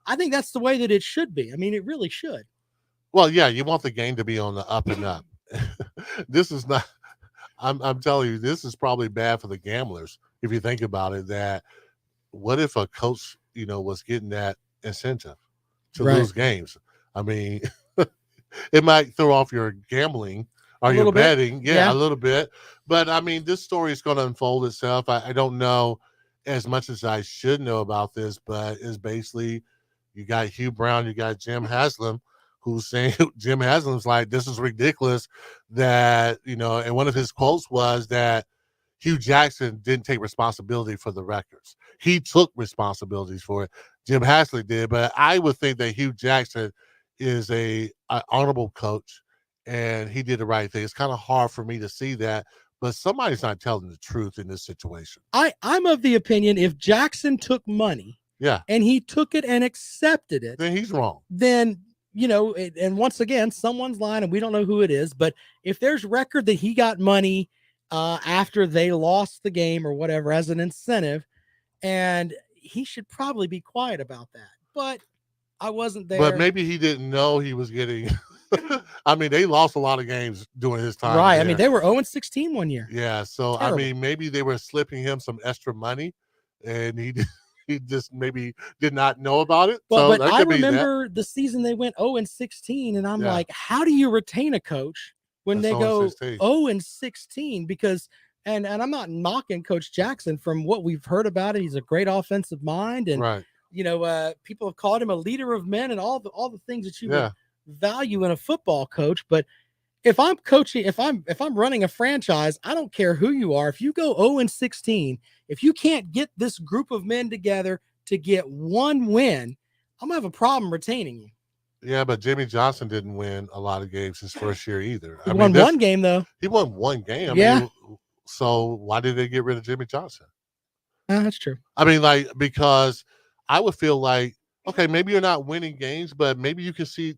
I think that's the way that it should be. I mean, it really should. Well, yeah, you want the game to be on the up and up. This is not. I'm telling you, this is probably bad for the gamblers if you think about it. That what if a coach, was getting that incentive to lose games? I mean, it might throw off your gambling or your betting, a little bit. But I mean, this story is going to unfold itself. I don't know as much as I should know about this, but it's basically you got Hugh Brown, you got Jim Haslam, who's saying Jim Haslam's like, this is ridiculous that, and one of his quotes was that Hugh Jackson didn't take responsibility for the records. He took responsibilities for it. Jim Haslam did, but I would think that Hugh Jackson is an honorable coach and he did the right thing. It's kind of hard for me to see that, but somebody's not telling the truth in this situation. I'm of the opinion if Jackson took money and he took it and accepted it, then he's wrong. Then and once again, someone's lying and we don't know who it is. But if there's record that he got money after they lost the game or whatever as an incentive, and he should probably be quiet about that. But I wasn't there. But maybe he didn't know he was getting. I mean, they lost a lot of games during his time. Right. There. I mean, they were 0-16 one year. Yeah. So, terrible. I mean, maybe they were slipping him some extra money and he just maybe did not know about it. Well, so but I remember the season they went 0-16, and I'm like, how do you retain a coach when they go 0-16? Because, and I'm not knocking Coach Jackson from what we've heard about it. He's a great offensive mind, and people have called him a leader of men and all the things that you would value in a football coach. But if I'm coaching, if I'm running a franchise, I don't care who you are. If you go 0-16, if you can't get this group of men together to get 1 win, I'm gonna have a problem retaining you. Yeah, but Jimmy Johnson didn't win a lot of games his first year either. He won 1 game though. He won 1 game. I mean, so why did they get rid of Jimmy Johnson? That's true. I mean, because I would feel like, okay, maybe you're not winning games, but maybe you can see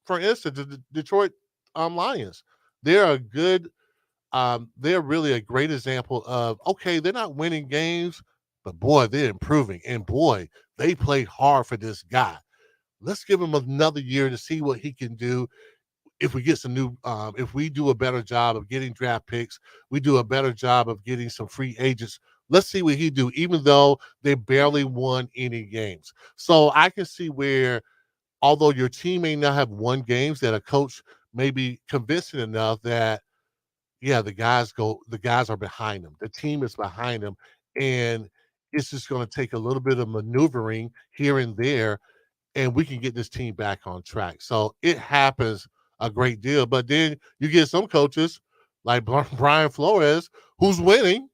for instance, the Detroit Lions. They're a good, they're really a great example of, okay, they're not winning games, but boy, they're improving. And boy, they played hard for this guy. Let's give him another year to see what he can do. If we get some new, if we do a better job of getting draft picks, we do a better job of getting some free agents. Let's see what he do, even though they barely won any games. So I can see where, although your team may not have won games, that a coach may be convincing enough that, the guys are behind them. The team is behind them. And it's just going to take a little bit of maneuvering here and there, and we can get this team back on track. So it happens a great deal. But then you get some coaches like Brian Flores, who's winning,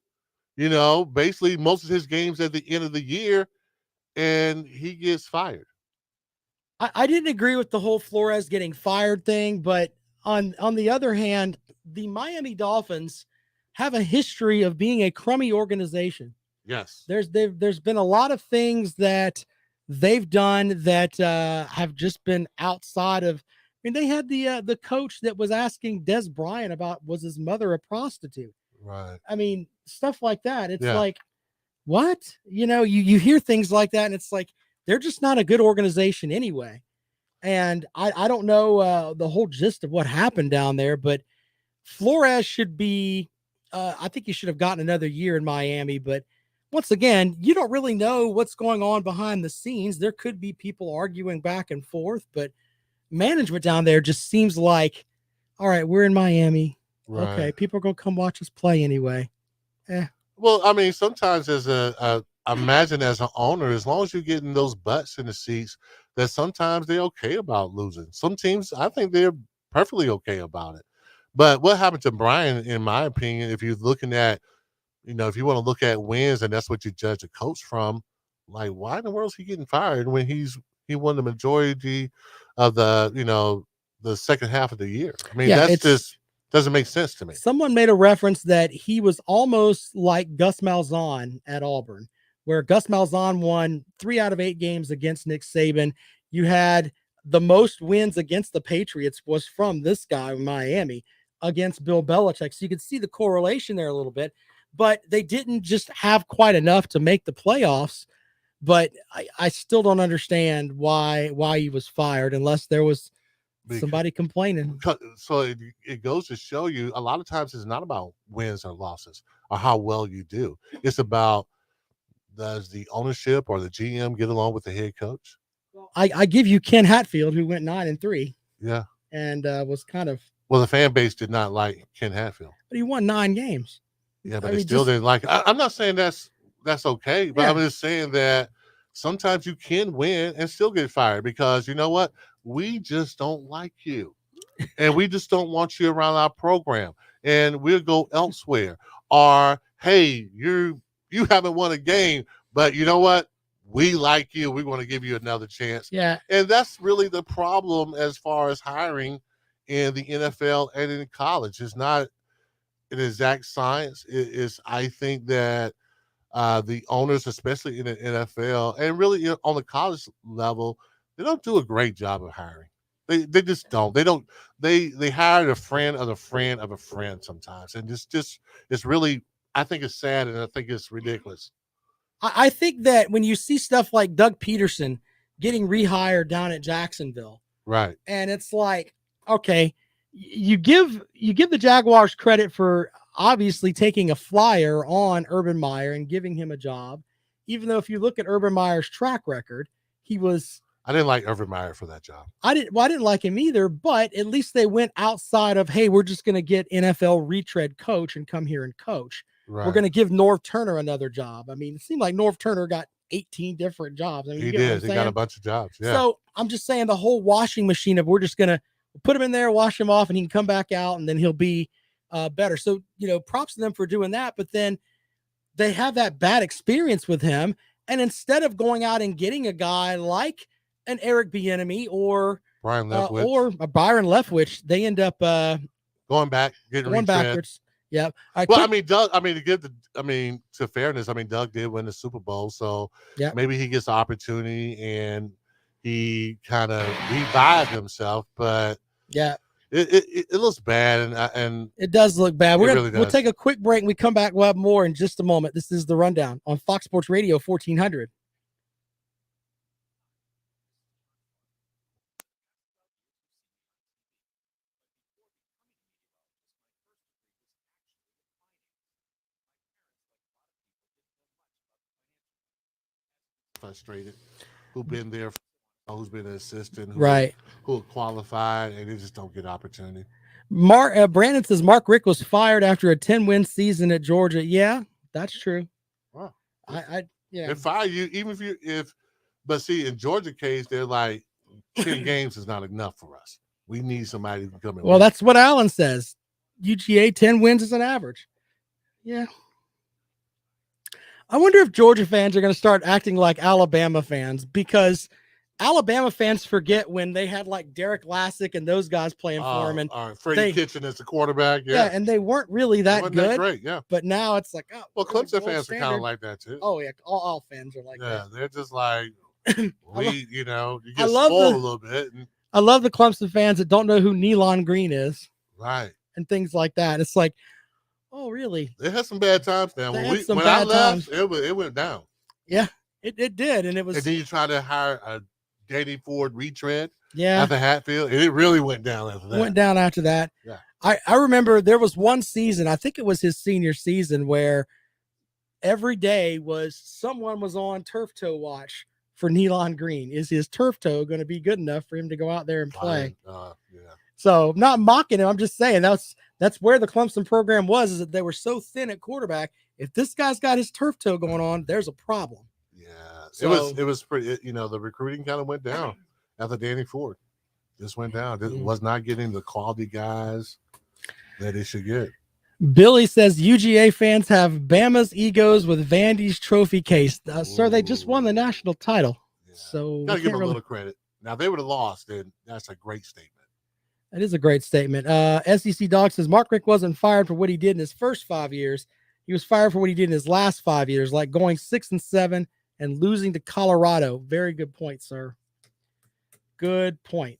basically most of his games at the end of the year, and he gets fired. I didn't agree with the whole Flores getting fired thing, but on the other hand, the Miami Dolphins have a history of being a crummy organization. Yes. There's been a lot of things that they've done that have just been outside of. I mean, they had the coach that was asking Des Bryant about, was his mother a prostitute? Right. I mean, stuff like that. It's like, what? You hear things like that, and it's like, they're just not a good organization anyway. And I don't know the whole gist of what happened down there, but Flores should be, I think he should have gotten another year in Miami. But once again, you don't really know what's going on behind the scenes. There could be people arguing back and forth, but management down there just seems like, all right, we're in Miami Right. Okay, people are gonna come watch us play anyway. Well, I mean, sometimes as imagine as an owner, as long as you're getting those butts in the seats, that sometimes they're okay about losing. Some teams, I think they're perfectly okay about it. But what happened to Brian, in my opinion, if you're looking at, if you want to look at wins and that's what you judge a coach from, like, why in the world is he getting fired when he won the majority of the second half of the year? I mean, Yeah, that's just doesn't make sense to me. Someone made a reference that he was almost like Gus Malzahn at Auburn, where Gus Malzahn won 3 out of 8 games against Nick Saban. You had the most wins against the Patriots was from this guy in Miami against Bill Belichick. So you could see the correlation there a little bit, but they didn't just have quite enough to make the playoffs. But I still don't understand why he was fired unless there was somebody complaining. So it goes to show you a lot of times it's not about wins or losses or how well you do. It's about, does the ownership or the GM get along with the head coach? I give you Ken Hatfield, who went 9-3. Yeah. And was kind of. Well, the fan base did not like Ken Hatfield. But he won 9 games. Yeah, but they still didn't like it. I'm not saying that's okay, but I'm just saying that sometimes you can win and still get fired because you know what? We just don't like you. And we just don't want you around our program. And we'll go elsewhere. Or, hey, you haven't won a game, but you know what? We like you. We want to give you another chance. Yeah. And that's really the problem as far as hiring in the NFL and in college. It's not an exact science. It is, I think that the owners, especially in the NFL and really on the college level, they don't do a great job of hiring. They just don't. They hired a friend of a friend of a friend sometimes. And it's really, I think it's sad and I think it's ridiculous. I think that when you see stuff like Doug Peterson getting rehired down at Jacksonville, right? And it's like, okay, you give the Jaguars credit for obviously taking a flyer on Urban Meyer and giving him a job, even though if you look at Urban Meyer's track record, I didn't like Urban Meyer for that job. I didn't like him either, but at least they went outside of, hey, we're just going to get NFL retread coach and come here and coach. Right. We're going to give Norv Turner another job. I mean, it seemed like Norv Turner got 18 different jobs. I mean, he did. He got a bunch of jobs. Yeah. So I'm just saying the whole washing machine of we're just going to put him in there, wash him off, and he can come back out, and then he'll be better. So, props to them for doing that. But then they have that bad experience with him. And instead of going out and getting a guy like an Eric Bieniemy or Byron Leftwich, or a Byron Leftwich, they end up going backwards. Yeah. Well, I mean, Doug. I mean, to fairness, I mean, Doug did win the Super Bowl, so maybe he gets the opportunity and he kind of revived himself. But it looks bad, and it does look bad. We'll take a quick break. And we come back. We'll have more in just a moment. This is the Rundown on Fox Sports Radio 1400. Frustrated, who've been there, who's been an assistant, who are qualified, and they just don't get opportunity. Brandon says Mark Richt was fired after a 10-win season at Georgia. Yeah, that's true. Wow. They fire you even but see, in Georgia case, they're like 10 games is not enough for us. We need somebody who can come in. Well, that's what Allen says. UGA 10 wins is an average. Yeah. I wonder if Georgia fans are going to start acting like Alabama fans, because Alabama fans forget when they had like Derek Lassick and those guys playing for them, and Freddie Kitchen as the quarterback. Yeah, and they weren't really that good. That great, yeah. But now it's like, well, Clemson fans are kind of like that too. Oh yeah, all fans are like that. Yeah, they're just like you get spoiled a little bit. I love the Clemson fans that don't know who Nealon Green is, right, and things like that. It's like, oh, really? They had some bad times now. When I left, it went down. Yeah, it did. And it was. And then you try to hire a Danny Ford retread after Hatfield, and it really went down after that. Yeah. I remember there was one season, I think it was his senior season, where every day someone was on turf toe watch for Nealon Green. Is his turf toe going to be good enough for him to go out there and play? So I'm not mocking him. I'm just saying that's where the Clemson program was, is that they were so thin at quarterback. If this guy's got his turf toe going on, there's a problem. Yeah, So, it was pretty. The recruiting kind of went down after Danny Ford. Just went down. It was not getting the quality guys that it should get. Billy says UGA fans have Bama's egos with Vandy's trophy case. Sir, they just won the national title. Yeah. So gotta give them a little credit. Now, if they would have lost, then that's a great statement. That is a great statement. SEC Dog says Mark Richt wasn't fired for what he did in his first 5 years. He was fired for what he did in his last 5 years, like going 6-7 and losing to Colorado. Very good point, sir. Good point.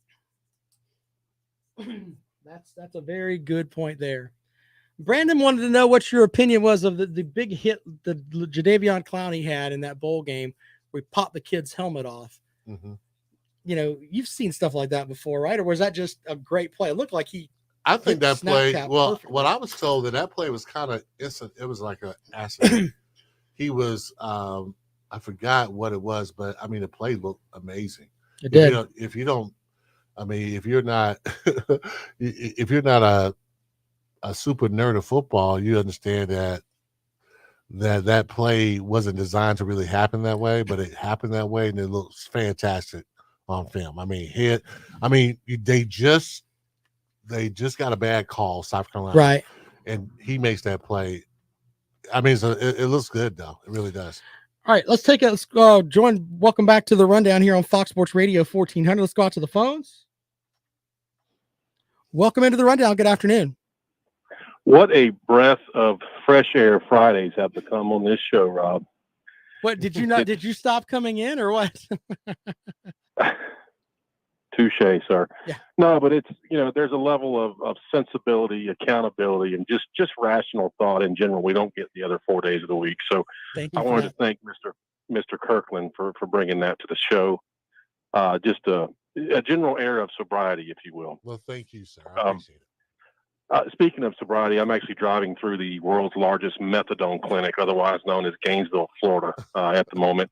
That's a very good point there. Brandon wanted to know what your opinion was of the big hit the Jadeveon Clowney had in that bowl game where he popped the kid's helmet off. Mm-hmm. You've seen stuff like that before, right? Or was that just a great play? It looked like I think that play, perfectly. what I was told that play was kind of instant. It was like an accident. He was, I forgot what it was, but I mean, the play looked amazing. It did. If you're not, if you're not a super nerd of football, you understand that play wasn't designed to really happen that way, but it happened that way, and it looks fantastic on film. I mean, they just got a bad call, South Carolina, right? And he makes that play. I mean, it looks good though. It really does. All right, let's join. Welcome back to the rundown here on Fox Sports Radio 1400. Let's go out to the phones. Welcome into the rundown. Good afternoon. What a breath of fresh air Fridays have become on this show, Rob. What did you not? Did you stop coming in or what? Touche, sir. Yeah. No, but it's, there's a level of sensibility, accountability, and just rational thought in general we don't get the other 4 days of the week. So I wanted to thank Mr. Kirkland for bringing that to the show. Just a general air of sobriety, if you will. Well, thank you, sir. I appreciate it. Speaking of sobriety, I'm actually driving through the world's largest methadone clinic, otherwise known as Gainesville, Florida, at the moment.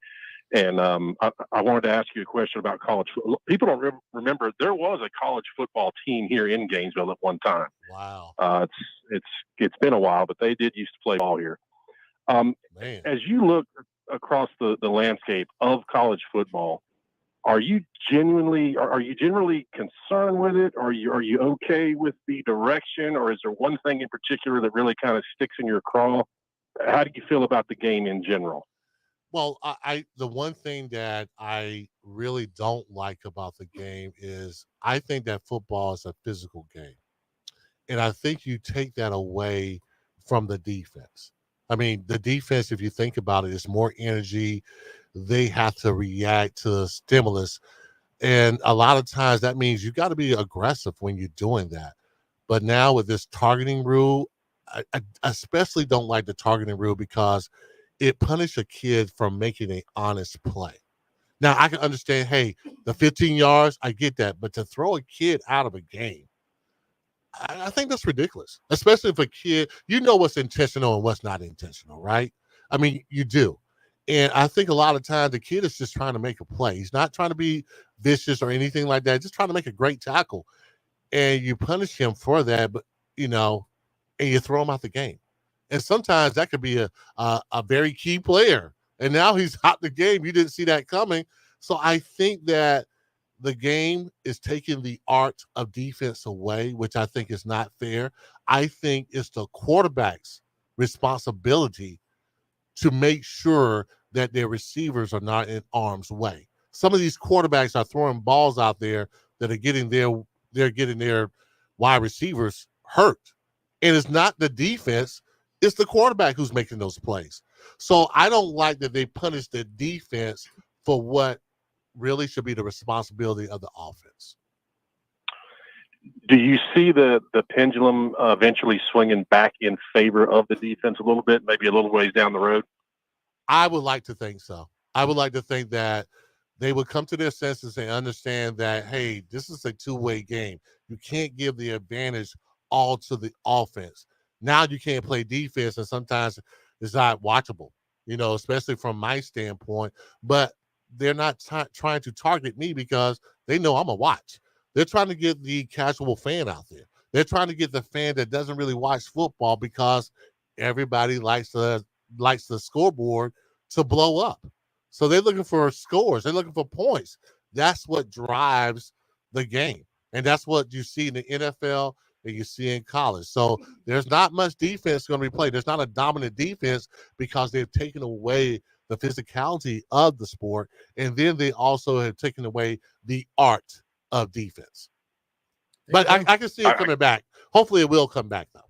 And I wanted to ask you a question about college football. People don't remember there was a college football team here in Gainesville at one time. Wow. It's been a while, but they did used to play ball here. As you look across the landscape of college football, are you generally concerned with it? Are you okay with the direction, or is there one thing in particular that really kind of sticks in your craw? How do you feel about the game in general? Well, the one thing that I really don't like about the game is I think that football is a physical game. And I think you take that away from the defense. I mean, the defense, if you think about it, is more energy. They have to react to stimulus. And a lot of times that means you got to be aggressive when you're doing that. But now with this targeting rule, I especially don't like the targeting rule because it punishes a kid from making an honest play. Now, I can understand, hey, the 15 yards, I get that. But to throw a kid out of a game, I think that's ridiculous, especially if a kid, what's intentional and what's not intentional, right? I mean, you do. And I think a lot of times the kid is just trying to make a play. He's not trying to be vicious or anything like that, just trying to make a great tackle. And you punish him for that, but, and you throw him out the game. And sometimes that could be a very key player. And now he's out the game. You didn't see that coming. So I think that the game is taking the art of defense away, which I think is not fair. I think it's the quarterback's responsibility to make sure that their receivers are not in harm's way. Some of these quarterbacks are throwing balls out there that are getting their wide receivers hurt. And it's not the defense, it's the quarterback who's making those plays. So I don't like that they punish the defense for what really should be the responsibility of the offense. Do you see the pendulum eventually swinging back in favor of the defense a little bit, maybe a little ways down the road? I would like to think so. I would like to think that they would come to their senses and understand that, hey, this is a two-way game. You can't give the advantage all to the offense. Now you can't play defense, and sometimes it's not watchable, especially from my standpoint. But they're not trying to target me because they know I'm a watch. They're trying to get the casual fan out there. They're trying to get the fan that doesn't really watch football because everybody likes the scoreboard to blow up. So they're looking for scores. They're looking for points. That's what drives the game. And that's what you see in the NFL and you see in college. So there's not much defense going to be played. There's not a dominant defense because they've taken away the physicality of the sport. And then they also have taken away the art of defense. But I can see it coming back. Hopefully it will come back, though.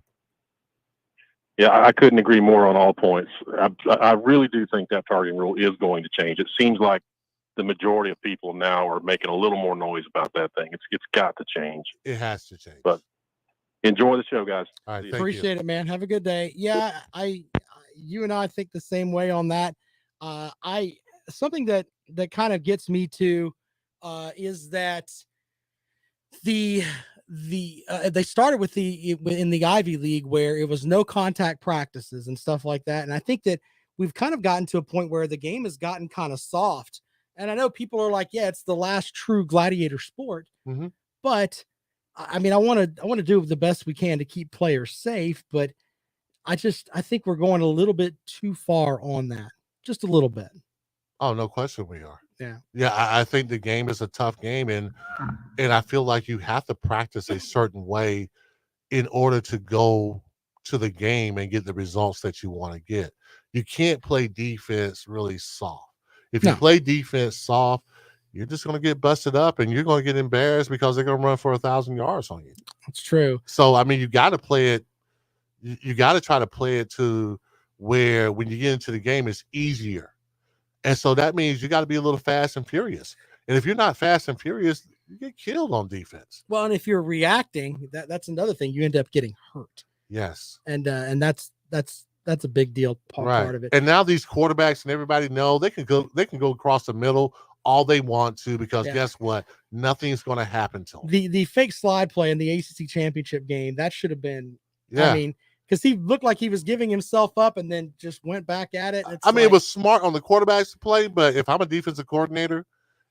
Yeah, I couldn't agree more on all points. I really do think that targeting rule is going to change. It seems like the majority of people now are making a little more noise about that thing. It's got to change. It has to change. But enjoy the show, guys. All right, appreciate it, man. Have a good day. Yeah, you and I think the same way on that. Something that kind of gets me to is that they started with in the Ivy League where it was no contact practices and stuff like that. And I think that we've kind of gotten to a point where the game has gotten kind of soft. And I know people are like, yeah, it's the last true gladiator sport. Mm-hmm. But I mean, I want to do the best we can to keep players safe, but I think we're going a little bit too far on that. Just a little bit. Oh, no question we are. Yeah. Yeah, I think the game is a tough game, and I feel like you have to practice a certain way in order to go to the game and get the results that you want to get. You can't play defense really soft. If you play defense soft, you're just going to get busted up and you're going to get embarrassed because they're going to run for 1,000 yards on you. That's true. So, I mean, you got to play it. You got to try to play it to where when you get into the game, it's easier. And so that means you got to be a little fast and furious. And if you're not fast and furious, you get killed on defense. Well, and if you're reacting, that's another thing. You end up getting hurt. Yes. And that's a big deal part of it. And now these quarterbacks and everybody know they can go across the middle all they want to because guess what? Nothing's going to happen to them. The fake slide play in the ACC championship game, that should have been, I mean, because he looked like he was giving himself up and then just went back at it. It was smart on the quarterbacks to play, but if I'm a defensive coordinator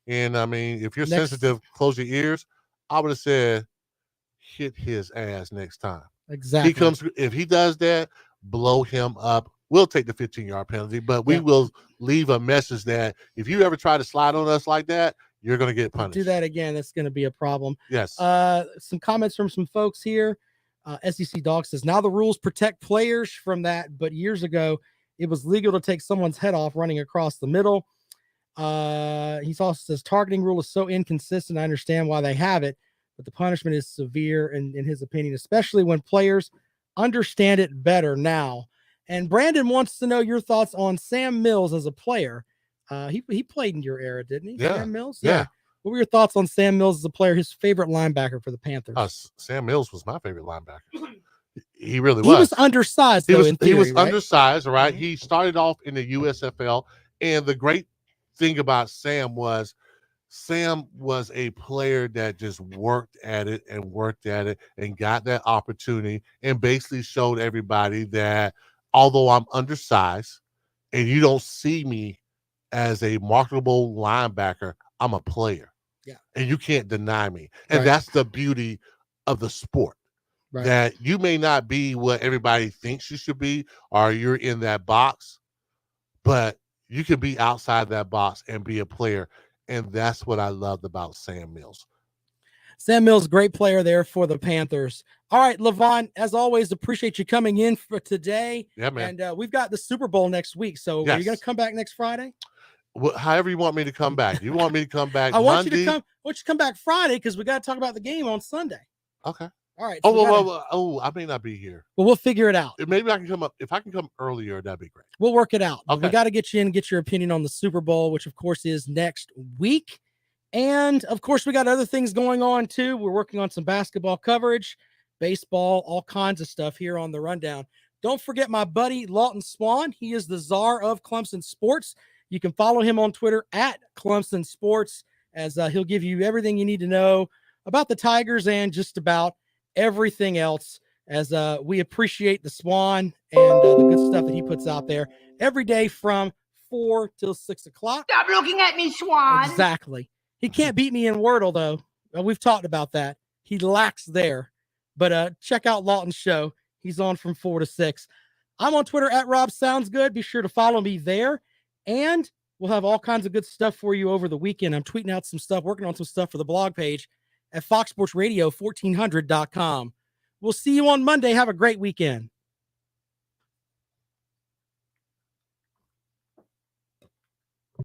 and I mean, if you're sensitive, close your ears, I would have said, hit his ass next time. Exactly. If he does that, blow him up. We'll take the 15-yard penalty, but we will leave a message that if you ever try to slide on us like that, you're going to get punished. Do that again, it's going to be a problem. Yes. Some comments from some folks here. SEC Dog says, now the rules protect players from that, but years ago, it was legal to take someone's head off running across the middle. He also says, targeting rule is so inconsistent. I understand why they have it, but the punishment is severe in his opinion, especially when players understand it better now. And Brandon wants to know your thoughts on Sam Mills as a player. He played in your era, didn't he? Yeah. Sam Mills? Yeah. What were your thoughts on Sam Mills as a player, his favorite linebacker for the Panthers? Sam Mills was my favorite linebacker. He really was. He was undersized, though, in theory, he was right? undersized, right? He started off in the USFL, and the great thing about Sam was a player that just worked at it and got that opportunity and basically showed everybody that although I'm undersized and you don't see me as a marketable linebacker, I'm a player. Yeah. And you can't deny me. And that's the beauty of the sport. Right. That you may not be what everybody thinks you should be, or you're in that box, but you can be outside that box and be a player. And that's what I loved about Sam Mills. Sam Mills, great player there for the Panthers. All right, Levon, as always, appreciate you coming in for today. Yeah, man. And we've got the Super Bowl next week. So are you going to come back next Friday? Well, however you want me to come back. You want me to come back I want Monday? you to come back Friday because we got to talk about the game on Sunday. Okay. All right. So I may not be here. Well, we'll figure it out. Maybe I can come up. If I can come earlier, that'd be great. We'll work it out. Okay. We got to get you in and get your opinion on the Super Bowl, which, of course, is next week. And, of course, we got other things going on, too. We're working on some basketball coverage, baseball, all kinds of stuff here on the Rundown. Don't forget my buddy, Lawton Swan. He is the czar of Clemson sports. You can follow him on Twitter at Clemson Sports, as he'll give you everything you need to know about the Tigers and just about everything else, as we appreciate the Swan and the good stuff that he puts out there every day from 4 till 6 o'clock. Stop looking at me, Swan. Exactly. He can't beat me in Wordle, though. We've talked about that. He lacks there. But check out Lawton's show. He's on from 4 to 6. I'm on Twitter at Rob Sounds Good. Be sure to follow me there. And we'll have all kinds of good stuff for you over the weekend. I'm tweeting out some stuff, working on some stuff for the blog page at foxsportsradio1400.com. We'll see you on Monday. Have a great weekend.